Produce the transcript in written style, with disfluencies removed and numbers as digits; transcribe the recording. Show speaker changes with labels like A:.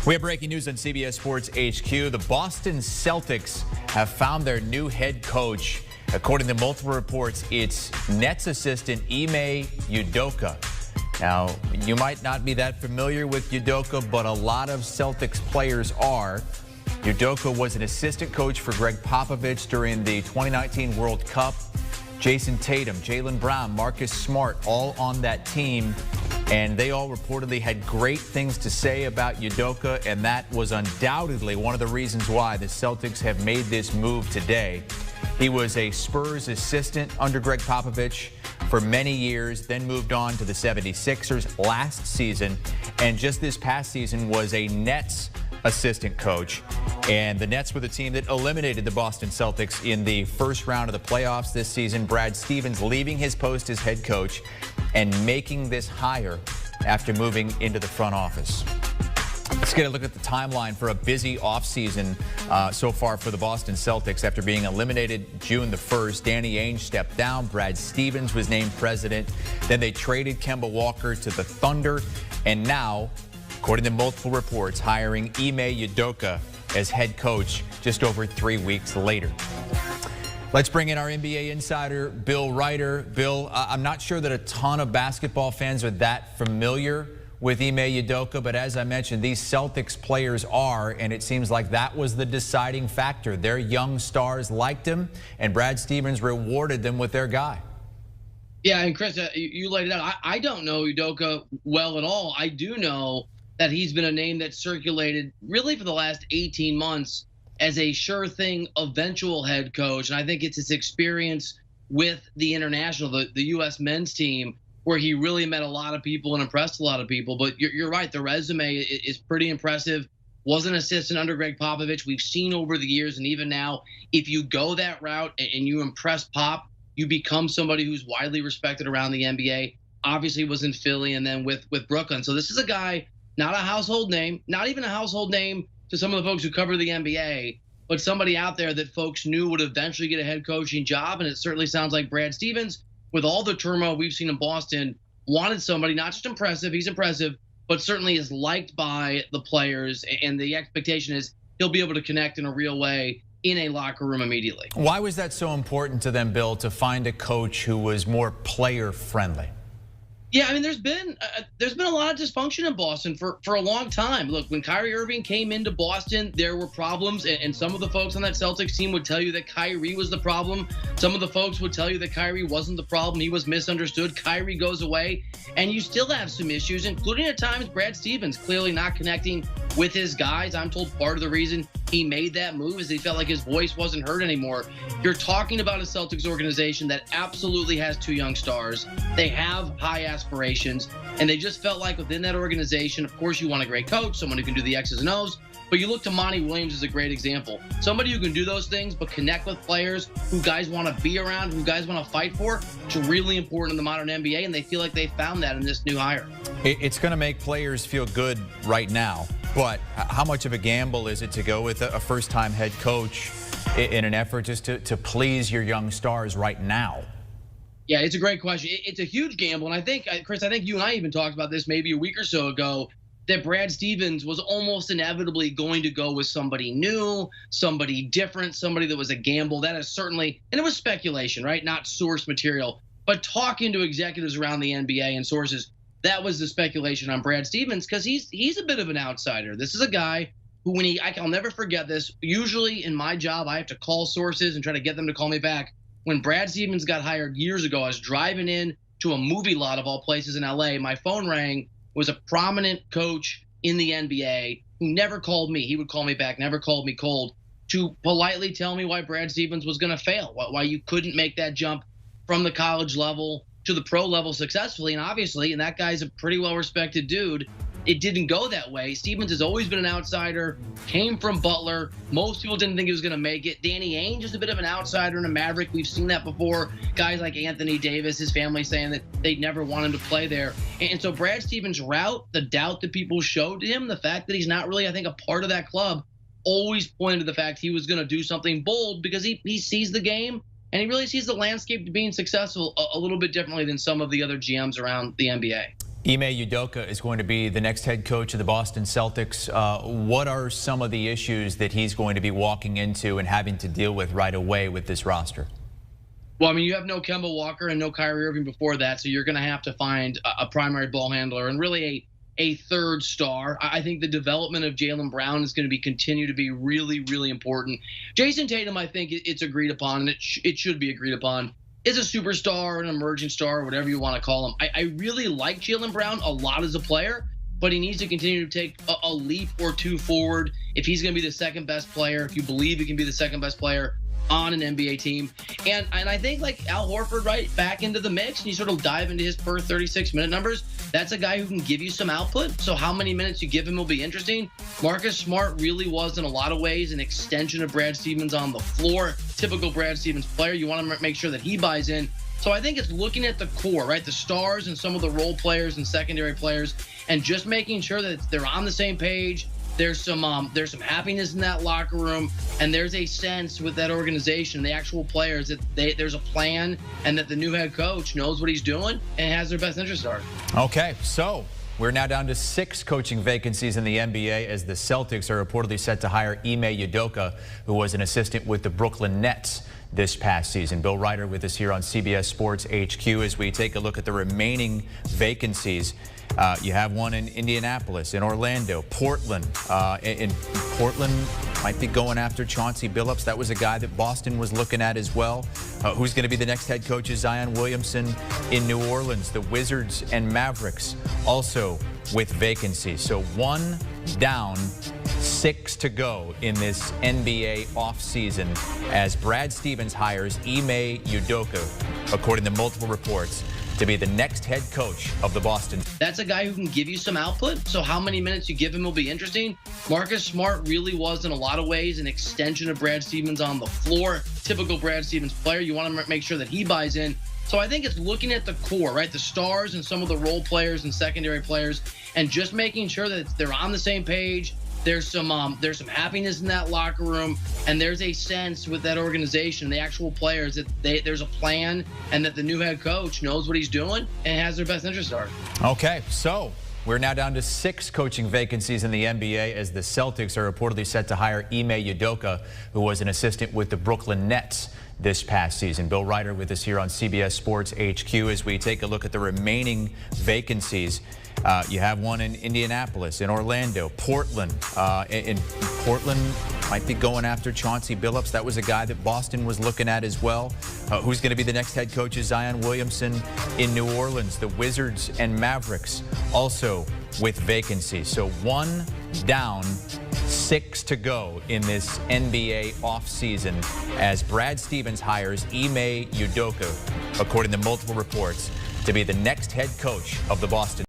A: We have breaking news on CBS Sports HQ. The Boston Celtics have found their new head coach. According to multiple reports, it's Nets assistant Ime Udoka. Now, you might not be that familiar with Udoka, but a lot of Celtics players are. Udoka was an assistant coach for Greg Popovich during the 2019 World Cup. Jason Tatum, Jaylen Brown, Marcus Smart, all on that team. And they all reportedly had great things to say about Udoka, and that was undoubtedly one of the reasons why the Celtics have made this move today. He was a Spurs assistant under Greg Popovich for many years, then moved on to the 76ers last season, and just this past season was a Nets assistant coach. And the Nets were the team that eliminated the Boston Celtics in the first round of the playoffs this season. Brad Stevens leaving his post as head coach and making this hire after moving into the front office. Let's get a look at the timeline for a busy offseason so far for the Boston Celtics. After being eliminated June the 1st, Danny Ainge stepped down. Brad Stevens was named president. Then they traded Kemba Walker to the Thunder. And now, according to multiple reports, hiring Ime Udoka as head coach just over 3 weeks later. Let's bring in our NBA insider, Bill Ryder. Bill, I'm not sure that a ton of basketball fans are that familiar with Ime Udoka, but as I mentioned, these Celtics players are, and it seems like that was the deciding factor. Their young stars liked him, and Brad Stevens rewarded them with their guy.
B: Yeah, and Chris, you laid it out. I don't know Udoka well at all. I do know that he's been a name that circulated really for the last 18 months as a sure thing eventual head coach. And I think it's his experience with the international, the U.S. men's team, where he really met a lot of people and impressed a lot of people. But you're right, the resume is pretty impressive. Was an assistant under Greg Popovich. We've seen over the years, and even now, if you go that route and you impress Pop, you become somebody who's widely respected around the NBA. Obviously was in Philly and then with Brooklyn. So this is a guy, not a household name, not even a household name to some of the folks who cover the NBA, but somebody out there that folks knew would eventually get a head coaching job. And it certainly sounds like Brad Stevens, with all the turmoil we've seen in Boston, wanted somebody not just impressive, he's impressive, but certainly is liked by the players. And the expectation is he'll be able to connect in a real way in a locker room immediately.
A: Why was that so important to them, Bill, to find a coach who was more player friendly?
B: Yeah, I mean, there's been a lot of dysfunction in Boston for a long time. Look, when Kyrie Irving came into Boston, there were problems, and some of the folks on that Celtics team would tell you that Kyrie was the problem. Some of the folks would tell you that Kyrie wasn't the problem. He was misunderstood. Kyrie goes away, and you still have some issues, including at times Brad Stevens clearly not connecting with his guys. I'm told part of the reason he made that move is he felt like his voice wasn't heard anymore. You're talking about a Celtics organization that absolutely has two young stars. They have high aspirations, and they just felt like within that organization, of course, you want a great coach, someone who can do the X's and O's, but you look to Monty Williams as a great example. Somebody who can do those things, but connect with players who guys want to be around, who guys want to fight for. It's really important in the modern NBA, and they feel like they found that in this new hire.
A: It's going to make players feel good right now, but how much of a gamble is it to go with a first-time head coach in an effort just to please your young stars right now?
B: Yeah, it's a great question. It's a huge gamble, and I think, Chris, you and I even talked about this maybe a week or so ago, that Brad Stevens was almost inevitably going to go with somebody new, somebody different, somebody that was a gamble. That is certainly, and it was speculation, right? Not source material, but talking to executives around the NBA and sources, that was the speculation on Brad Stevens, because he's a bit of an outsider. This is a guy who, I'll never forget this. Usually in my job, I have to call sources and try to get them to call me back. When Brad Stevens got hired years ago, I was driving in to a movie lot of all places in LA. My phone rang. Was a prominent coach in the NBA who never called me. He would call me back, never called me cold, to politely tell me why Brad Stevens was going to fail, why you couldn't make that jump from the college level to the pro level successfully. And obviously, and that guy's a pretty well-respected dude, it didn't go that way. Stevens has always been an outsider, came from Butler. Most people didn't think he was going to make it. Danny Ainge is a bit of an outsider and a maverick. We've seen that before. Guys like Anthony Davis, his family saying that they'd never want him to play there. And so Brad Stevens' route, the doubt that people showed to him, the fact that he's not really, I think, a part of that club, always pointed to the fact he was going to do something bold because he sees the game and he really sees the landscape to being successful a little bit differently than some of the other GMs around the NBA.
A: Ime Udoka is going to be the next head coach of the Boston Celtics. What are some of the issues that he's going to be walking into and having to deal with right away with this roster?
B: Well, I mean, you have no Kemba Walker and no Kyrie Irving before that, so you're going to have to find a primary ball handler and really a third star. I think the development of Jaylen Brown is going to continue to be really, really important. Jason Tatum, I think it's agreed upon, and it should be agreed upon, is a superstar, an emerging star, whatever you want to call him. I really like Jaylen Brown a lot as a player, but he needs to continue to take a leap or two forward if he's going to be the second best player, if you believe he can be the second best player on an NBA team. And I think like Al Horford, right, back into the mix, and you sort of dive into his per 36-minute numbers. That's a guy who can give you some output. So how many minutes you give him will be interesting. Marcus Smart really was in a lot of ways an extension of Brad Stevens on the floor. Typical Brad Stevens player. You want to make sure that he buys in. So I think it's looking at the core, right? The stars and some of the role players and secondary players, and just making sure that they're on the same page. There's some happiness in that locker room, and there's a sense with that organization, the actual players, that there's a plan, and that the new head coach knows what he's doing and has their best interest at heart.
A: Okay, so we're now down to 6 coaching vacancies in the NBA as the Celtics are reportedly set to hire Ime Udoka, who was an assistant with the Brooklyn Nets this past season. Bill Ryder with us here on CBS Sports HQ as we take a look at the remaining vacancies. You have one in Indianapolis, in Orlando, Portland. In Portland, might be going after Chauncey Billups. That was a guy that Boston was looking at as well. Who's going to be the next head coach is Zion Williamson in New Orleans. The Wizards and Mavericks also with vacancies. So 1 down, 6 to go in this NBA offseason as Brad Stevens hires Ime Udoka, according to multiple reports, to be the next head coach of the Boston.
B: That's a guy who can give you some output. So how many minutes you give him will be interesting. Marcus Smart really was in a lot of ways an extension of Brad Stevens on the floor. Typical Brad Stevens player. You want to make sure that he buys in. So I think it's looking at the core, right? The stars and some of the role players and secondary players, and just making sure that they're on the same page. There's some happiness in that locker room, and there's a sense with that organization, the actual players, that there's a plan, and that the new head coach knows what he's doing and has their best interest at heart.
A: Okay, so we're now down to 6 coaching vacancies in the NBA as the Celtics are reportedly set to hire Ime Udoka, who was an assistant with the Brooklyn Nets this past season. Bill Ryder with us here on CBS Sports HQ as we take a look at the remaining vacancies. You have one in Indianapolis, in Orlando, Portland. In Portland, might be going after Chauncey Billups. That was a guy that Boston was looking at as well. Who's going to be the next head coach is Zion Williamson in New Orleans. The Wizards and Mavericks also with vacancies. So 1 down, 6 to go in this NBA offseason as Brad Stevens hires Ime Udoka, according to multiple reports, to be the next head coach of the Boston